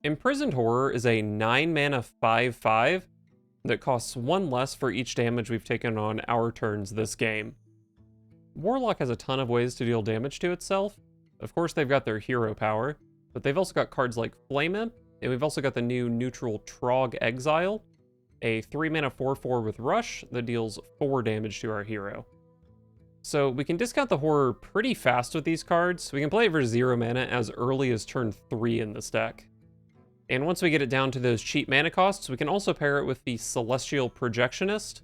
Imprisoned Horror is a 9 mana 5/5 that costs 1 less for each damage we've taken on our turns this game. Warlock has a ton of ways to deal damage to itself. Of course, they've got their hero power, but they've also got cards like Flame Imp, and we've also got the new neutral Trog Exile, a 3 mana 4/4 with Rush that deals 4 damage to our hero. So we can discount the Horror pretty fast with these cards. We can play it for 0 mana as early as turn 3 in this deck. And once we get it down to those cheap mana costs, we can also pair it with the Celestial Projectionist,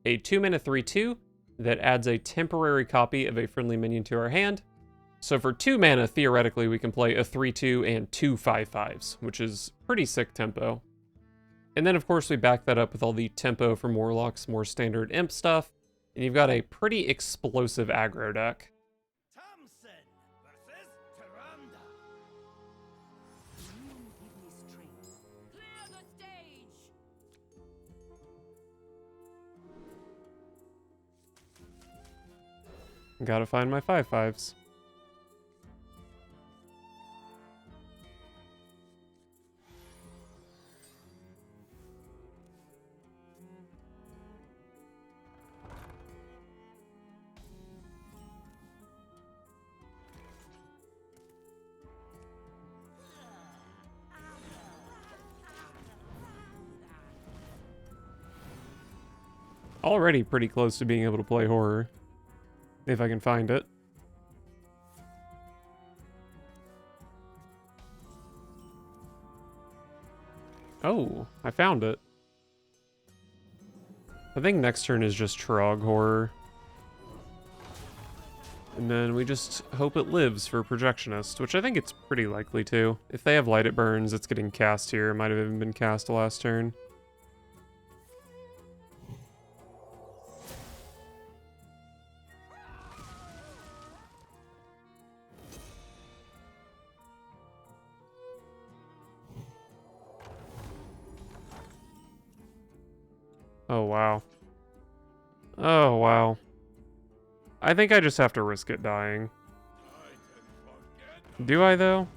a 2 mana 3/2 that adds a temporary copy of a friendly minion to our hand. So for 2 mana, theoretically, we can play a 3/2 and 2 5/5s, which is pretty sick tempo. And then, of course, we back that up with all the tempo from Warlock's more standard imp stuff, and you've got a pretty explosive aggro deck. Gotta find my 5/5s. Already pretty close to being able to play Horror, if I can find it. Oh, I found it. I think next turn is just Trog Horror. And then we just hope it lives for Projectionist, which I think it's pretty likely to. If they have Light It Burns, it's getting cast here. It might have even been cast last turn. Oh, wow. Oh, wow. I think I just have to risk it dying. Do I, though?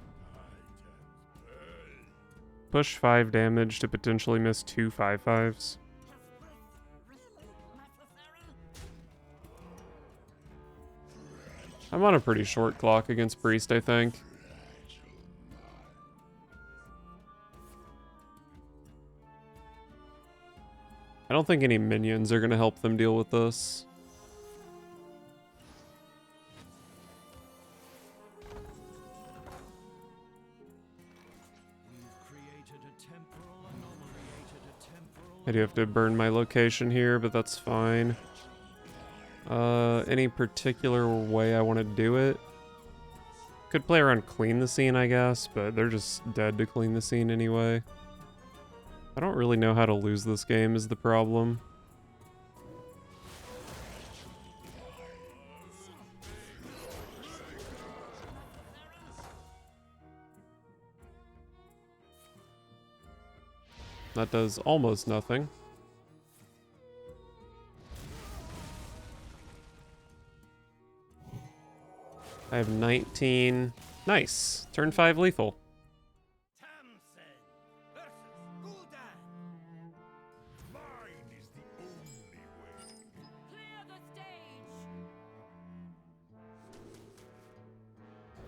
Push 5 damage to potentially miss 2 5/5s. I'm on a pretty short clock against Priest, I think. I don't think any minions are going to help them deal with this. I do have to burn my location here, but that's fine. Any particular way I want to do it? Could play around Clean the Scene, I guess, but they're just dead to Clean the Scene anyway. I don't really know how to lose this game is the problem. That does almost nothing. I have 19. Nice. Turn 5 lethal.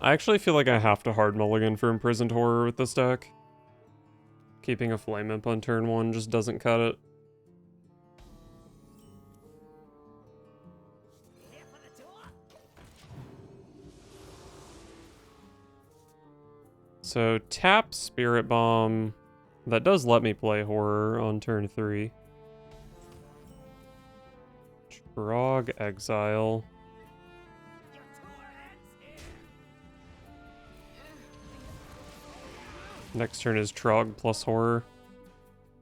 I actually feel like I have to hard mulligan for Imprisoned Horror with this deck. Keeping a Flame Imp on turn 1 just doesn't cut it. So tap Spirit Bomb. That does let me play Horror on turn 3. Trog Exile. Next turn is Trog plus Horror.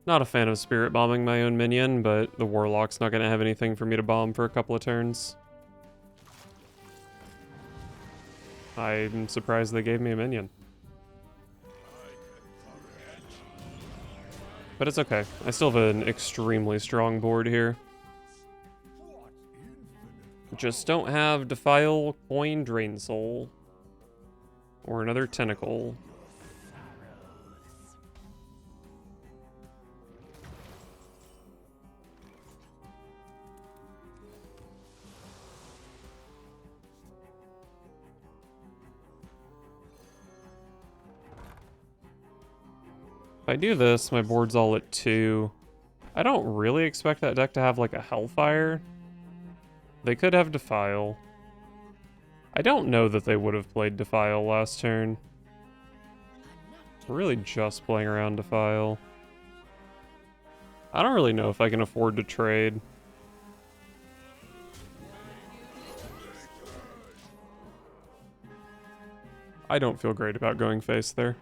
Not a fan of Spirit Bombing my own minion, but the Warlock's not going to have anything for me to bomb for a couple of turns. I'm surprised they gave me a minion. But it's okay. I still have an extremely strong board here. Just don't have Defile, Coin, Drain Soul. Or another Tentacle. If I do this, my board's all at 2. I don't really expect that deck to have like a Hellfire. They could have Defile. I don't know that they would have played Defile last turn. We're really just playing around Defile. I don't really know if I can afford to trade. I don't feel great about going face there.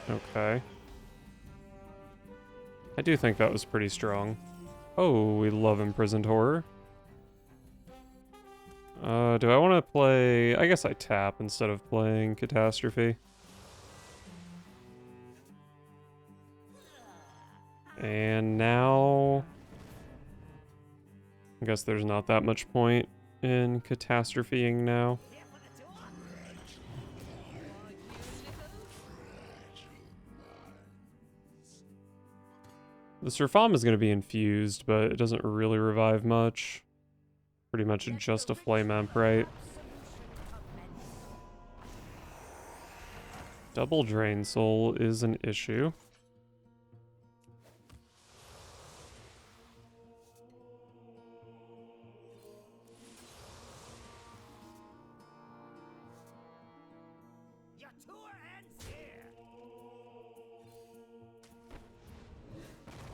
Okay. I do think that was pretty strong. Oh, we love Imprisoned Horror. Do I want to play... I guess I tap instead of playing Catastrophe. And now... I guess there's not that much point in Catastropheing now. The Surfam is going to be infused, but it doesn't really revive much. Pretty much just a Flame Imp, right? Double Drain Soul is an issue.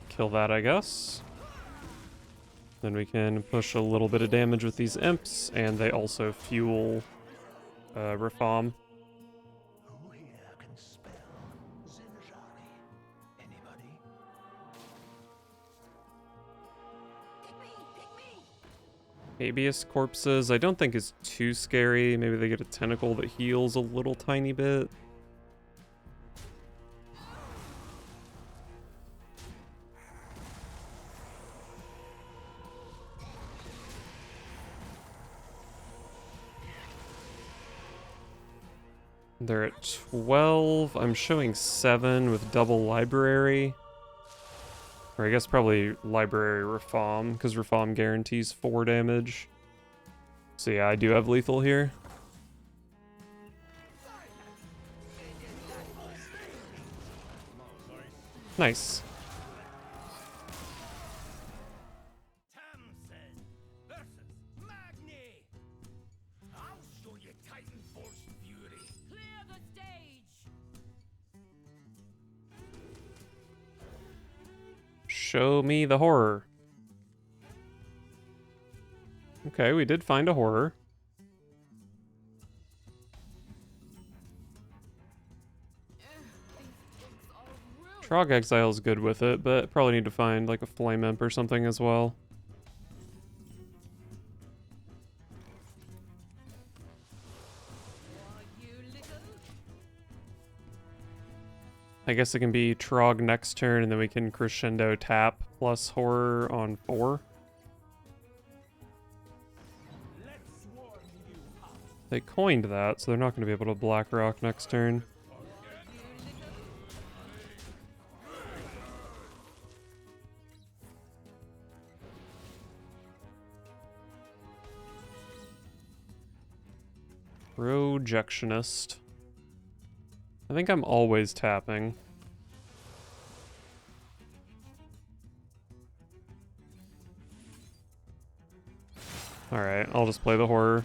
Kill that, I guess. Then we can push a little bit of damage with these imps, and they also fuel Reform. Who here can spell Zinjari? Anybody? Pick me! Habeas Corpses, I don't think is too scary. Maybe they get a tentacle that heals a little tiny bit. They're at 12. I'm showing 7 with double library. Or I guess probably library Reform, because Reform guarantees 4 damage. So yeah, I do have lethal here. Nice. Show me the horror. Okay, we did find a horror. Trog Exile is good with it, but probably need to find like a Flame Imp or something as well. I guess it can be Trog next turn, and then we can Crescendo tap plus horror on 4. They coined that, so they're not going to be able to Black Rock next turn. Projectionist. I think I'm always tapping. Alright, I'll just play the horror.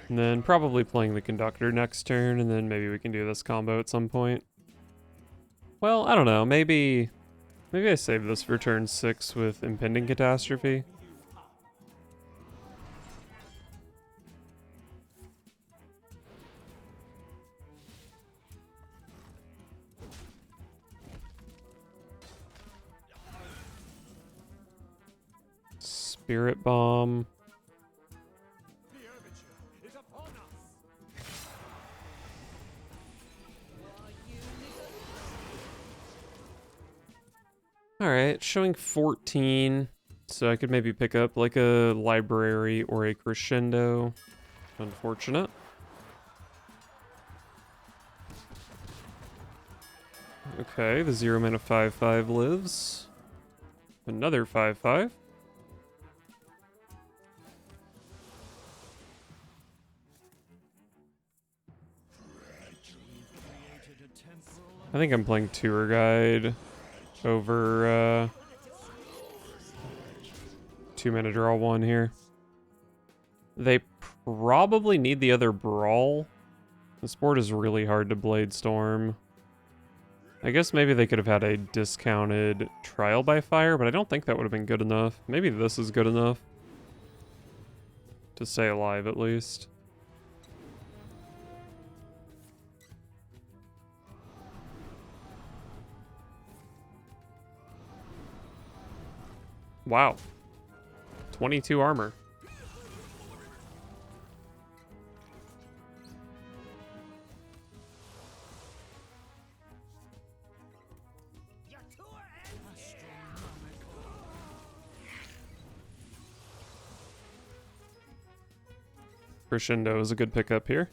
And then probably playing the conductor next turn, and then maybe we can do this combo at some point. Well, I don't know, maybe I save this for turn 6 with Impending Catastrophe. Spirit Bomb. Alright, showing 14. So I could maybe pick up like a library or a crescendo. Unfortunate. Okay, the 0 mana 5/5 lives. Another 5/5. I think I'm playing Tour Guide over 2 mana draw 1 here. They probably need the other Brawl. This board is really hard to Blade Storm. I guess maybe they could have had a discounted Trial by Fire, but I don't think that would have been good enough. Maybe this is good enough to stay alive at least. Wow. 22 armor. Crescendo is a good pickup here.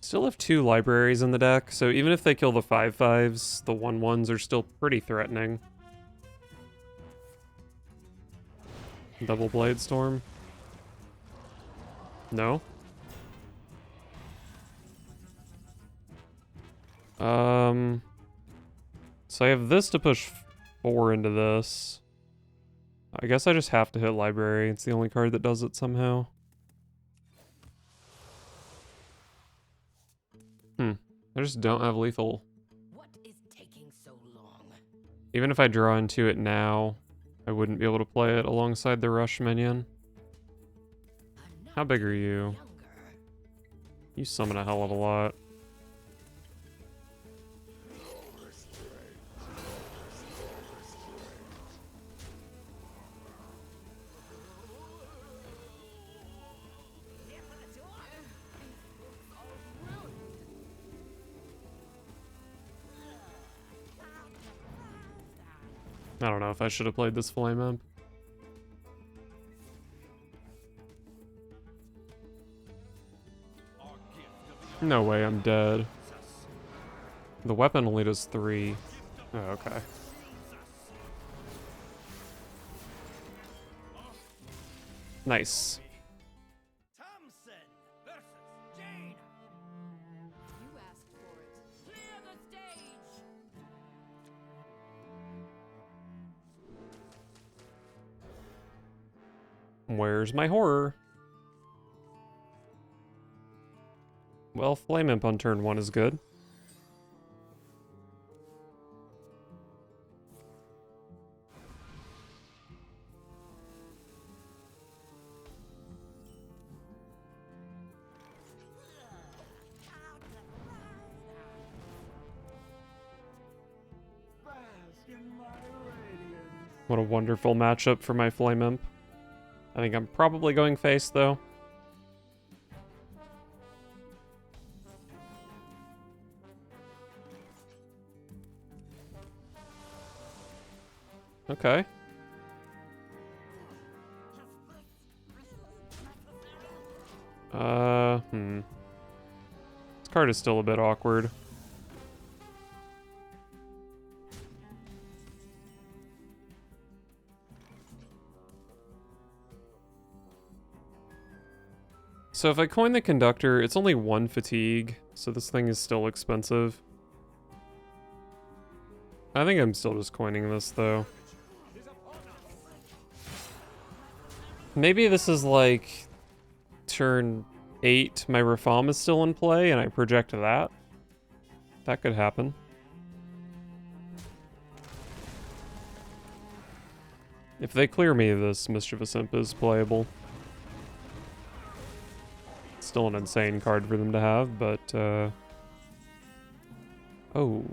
Still have 2 libraries in the deck, so even if they kill the 5/5s, the 1/1s are still pretty threatening. Double Blade Storm. No? So I have this to push 4 into this. I guess I just have to hit Library. It's the only card that does it somehow. I just don't have lethal. What is taking so long? Even if I draw into it now, I wouldn't be able to play it alongside the Rush minion. How big are you? You summon a hell of a lot. I don't know if I should have played this Flame Imp. No way, I'm dead. The weapon only does 3. Oh, okay. Nice. Thompson versus Jane. You asked for it. Clear the stage. Where's my horror? Well, Flame Imp on turn 1 is good. Bask in my radiance. What a wonderful matchup for my Flame Imp. I think I'm probably going face, though. Okay. This card is still a bit awkward. So if I coin the Conductor, it's only 1 fatigue, so this thing is still expensive. I think I'm still just coining this, though. Maybe this is like turn 8, my Reform is still in play, and I project that. That could happen. If they clear me, this Mischievous Imp is playable. Still an insane card for them to have, but oh,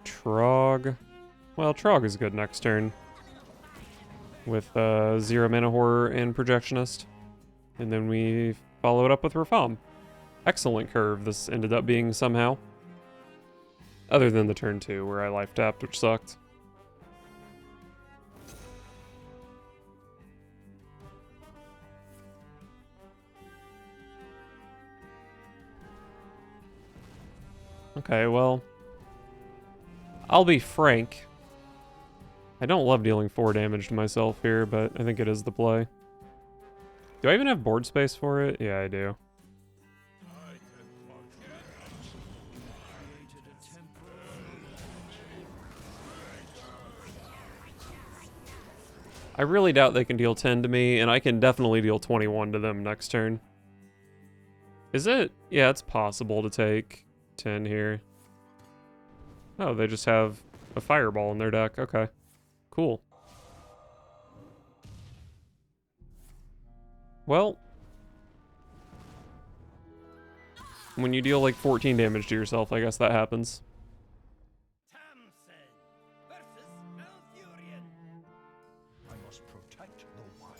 Trog. Well, Trog is good next turn. With 0 mana horror and projectionist. And then we follow it up with Reform. Excellent curve this ended up being somehow. Other than the turn 2 where I life tapped, which sucked. Okay, well, I'll be frank. I don't love dealing 4 damage to myself here, but I think it is the play. Do I even have board space for it? Yeah, I do. I really doubt they can deal 10 to me, and I can definitely deal 21 to them next turn. Is it? Yeah, it's possible to take 10 here. Oh, they just have a fireball in their deck. Okay, cool. Well, when you deal like 14 damage to yourself, I guess that happens. Tamsin versus Malfurion. I must protect the wild.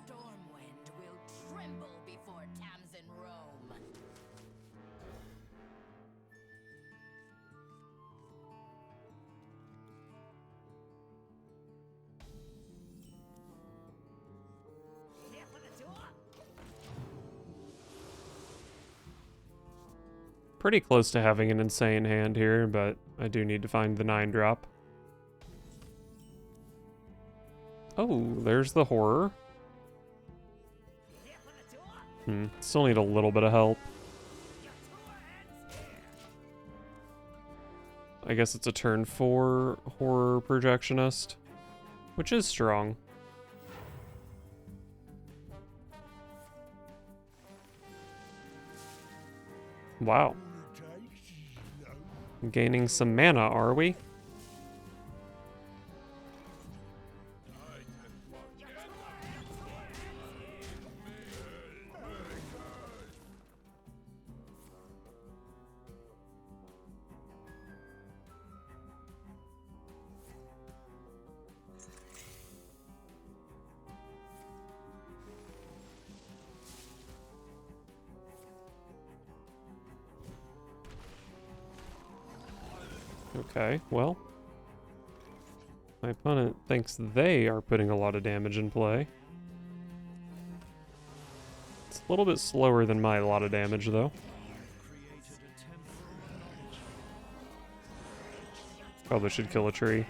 Stormwind will tremble before Tamsin Rome. Here for the door. Pretty close to having an insane hand here, but I do need to find the 9-drop. Oh, there's the horror. Here for the door. Still need a little bit of help. Your tour ends here. I guess it's a turn 4 horror projectionist, which is strong. Wow. Gaining some mana, are we? Okay, well. My opponent thinks they are putting a lot of damage in play. It's a little bit slower than my lot of damage, though. Probably should kill a tree.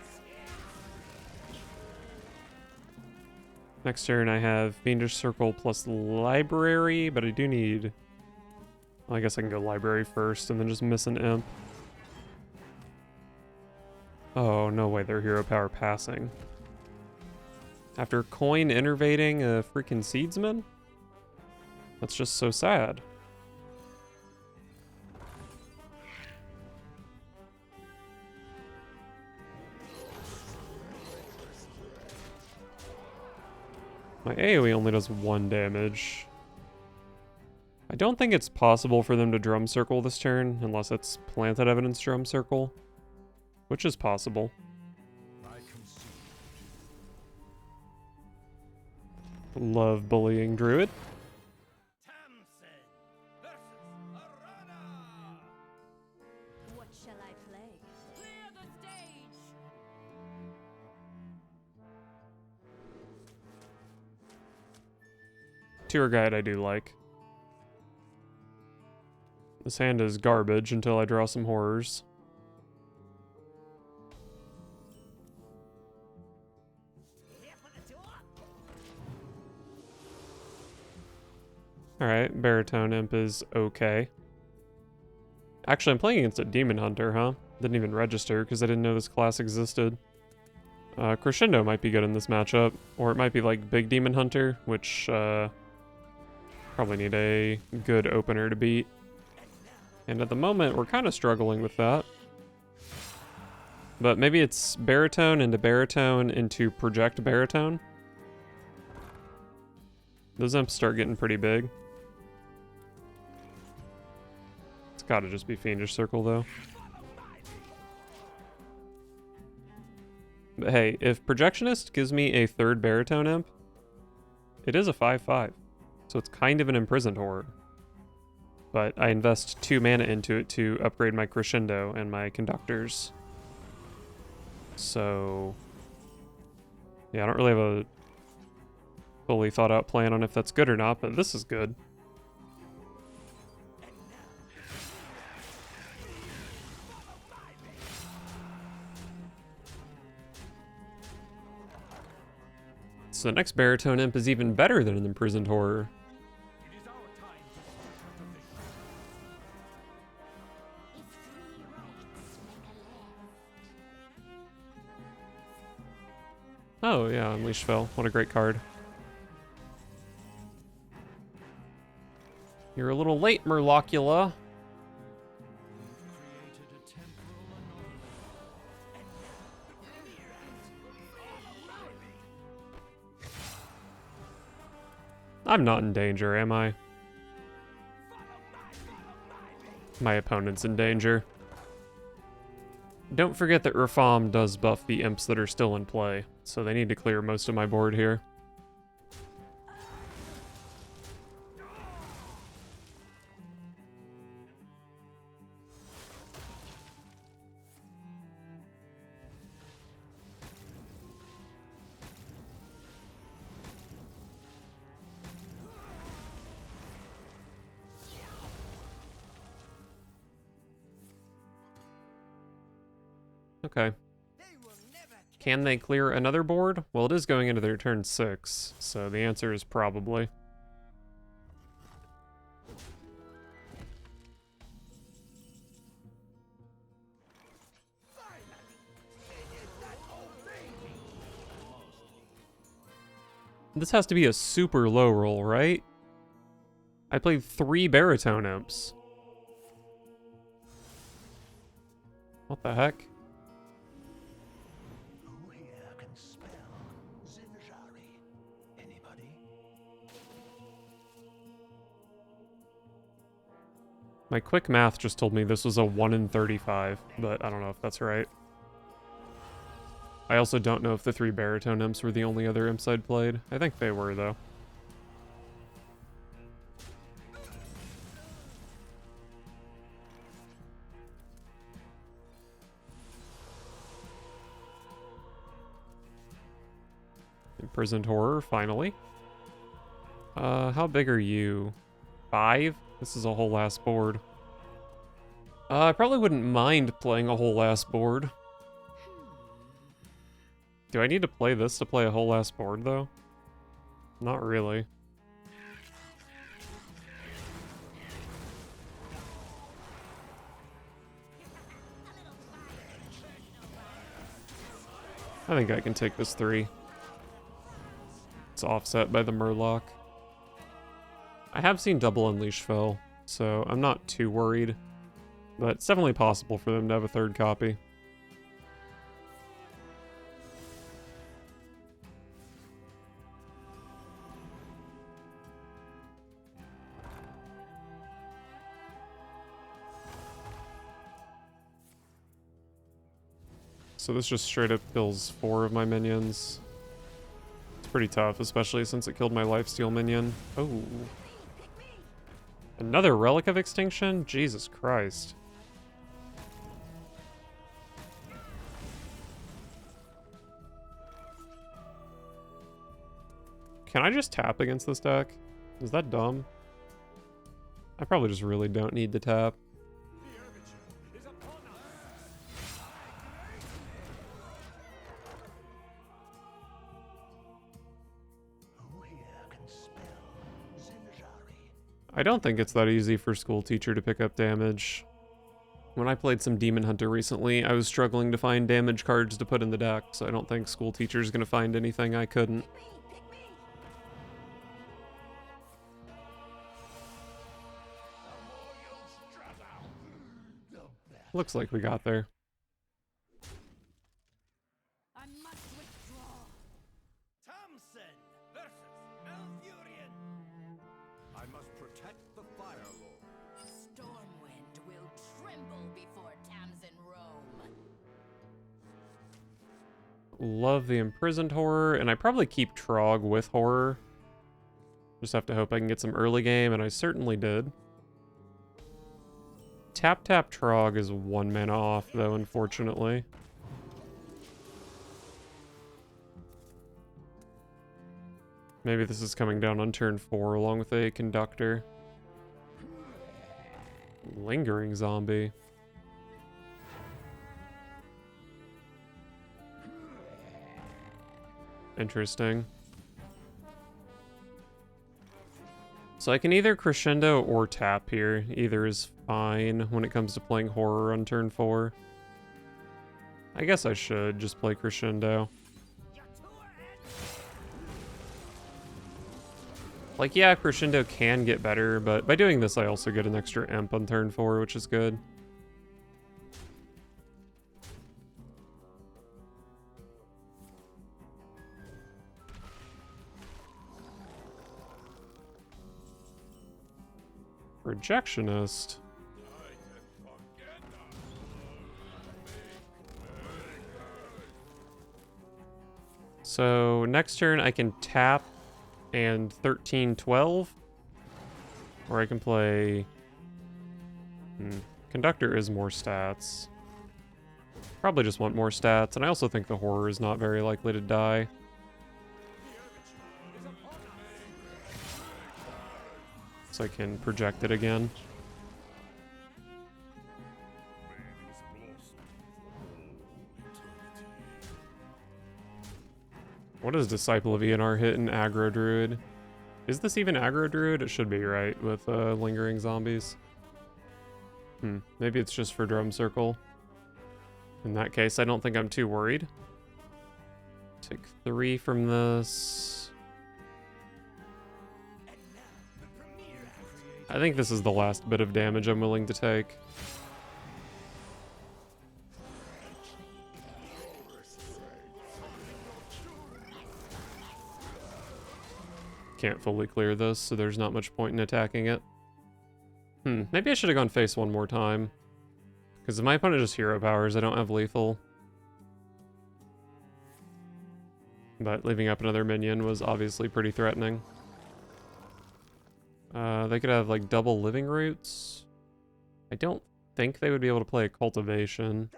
Next turn I have Fiendish Circle plus Library, but I do need... Well, I guess I can go Library first and then just miss an Imp. Oh, no way, they're hero power passing. After coin innervating a freaking Seedsman? That's just so sad. My AoE only does 1 damage. I don't think it's possible for them to Drum Circle this turn, unless it's Planted Evidence Drum Circle. Which is possible. Love bullying Druid. Tamsin versus Arana. What shall I play? Clear the stage! Tour Guide I do like. This hand is garbage until I draw some horrors. Here for the door. Alright, Baritone Imp is okay. Actually, I'm playing against a Demon Hunter, huh? Didn't even register because I didn't know this class existed. Crescendo might be good in this matchup, or it might be like Big Demon Hunter, which probably need a good opener to beat. And at the moment, we're kind of struggling with that. But maybe it's Baritone into Project Baritone. Those imps start getting pretty big. It's gotta just be Fiendish Circle, though. But hey, if Projectionist gives me a 3rd Baritone imp, it is a 5/5. So it's kind of an imprisoned horror. But I invest 2 mana into it to upgrade my Crescendo and my Conductors. So... yeah, I don't really have a fully thought out plan on if that's good or not, but this is good. So the next baritone imp is even better than an imprisoned horror. It is our time to cut of the If three rights make a left. Oh yeah, Unleash Fell. What a great card. You're a little late, Murlocula. created a temporal anomaly. I'm not in danger, am I? My opponent's in danger. Don't forget that Rafam does buff the imps that are still in play, so they need to clear most of my board here. Okay. Can they clear another board? Well, it is going into their turn 6, so the answer is probably. This has to be a super low roll, right? I played 3 baritone imps. What the heck? Who here can spell Zinjari? Anybody? My quick math just told me this was a 1 in 35, but I don't know if that's right. I also don't know if the 3 baritone imps were the only other imps I'd played. I think they were, though. Imprisoned Horror, finally. How big are you? 5? This is a whole ass board. I probably wouldn't mind playing a whole ass board. Do I need to play this to play a whole ass board, though? Not really. I think I can take this 3. It's offset by the Murloc. I have seen double Unleash Fell, so I'm not too worried. But it's definitely possible for them to have a 3rd copy. So this just straight up kills 4 of my minions. It's pretty tough, especially since it killed my lifesteal minion. Oh. Another Relic of Extinction? Jesus Christ. Can I just tap against this deck? Is that dumb? I probably just really don't need to tap. Who here can spell Zinjari? I don't think it's that easy for School Teacher to pick up damage. When I played some Demon Hunter recently, I was struggling to find damage cards to put in the deck, so I don't think School Teacher is going to find anything I couldn't. Looks like we got there. I must withdraw. Thompson versus Malfurion. I must protect the Fire Lord. Stormwind will tremble before Tamsin Rome. Love the Imprisoned Horror, and I probably keep Trog with Horror. Just have to hope I can get some early game, and I certainly did. Tap Tap Trog is 1 mana off, though, unfortunately. Maybe this is coming down on turn 4 along with a Conductor. Lingering Zombie. Interesting. So I can either crescendo or tap here. Either is fine when it comes to playing horror on turn 4. I guess I should just play crescendo. Like, yeah, crescendo can get better, but by doing this I also get an extra imp on turn 4, which is good. Rejectionist. So next turn I can tap and 13-12, or I can play. Conductor is more stats. Probably just want more stats, and I also think the horror is not very likely to die. So I can project it again. What does Disciple of ENR hit in Aggro Druid? Is this even Aggro Druid? It should be, right? With lingering zombies. Maybe it's just for Drum Circle. In that case, I don't think I'm too worried. Take 3 from this. I think this is the last bit of damage I'm willing to take. Can't fully clear this, so there's not much point in attacking it. Maybe I should have gone face one more time. Because if my opponent just hero powers, I don't have lethal. But leaving up another minion was obviously pretty threatening. They could have like double living roots. I don't think they would be able to play a cultivation.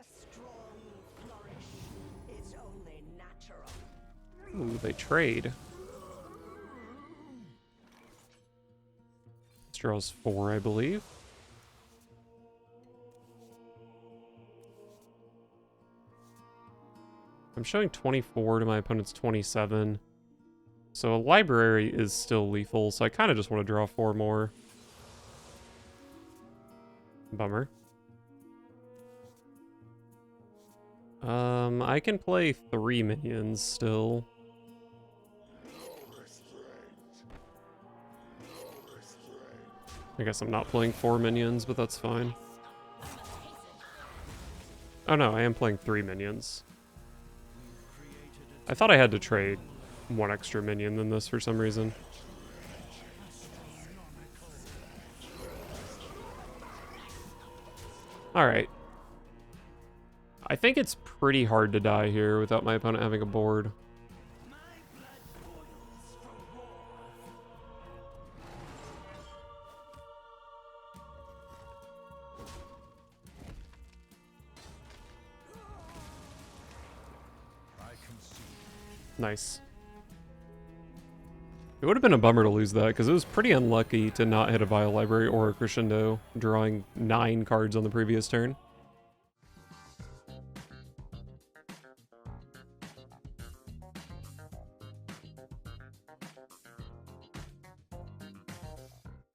Ooh, they trade. This draws 4, I believe. I'm showing 24 to my opponent's 27. So a library is still lethal, so I kind of just want to draw 4 more. Bummer. I can play 3 minions still. I guess I'm not playing 4 minions, but that's fine. Oh no, I am playing 3 minions. I thought I had to trade 1 extra minion than this for some reason. Alright. I think it's pretty hard to die here without my opponent having a board. Nice. It would have been a bummer to lose that, because it was pretty unlucky to not hit a Vile Library or a Crescendo, drawing 9 cards on the previous turn.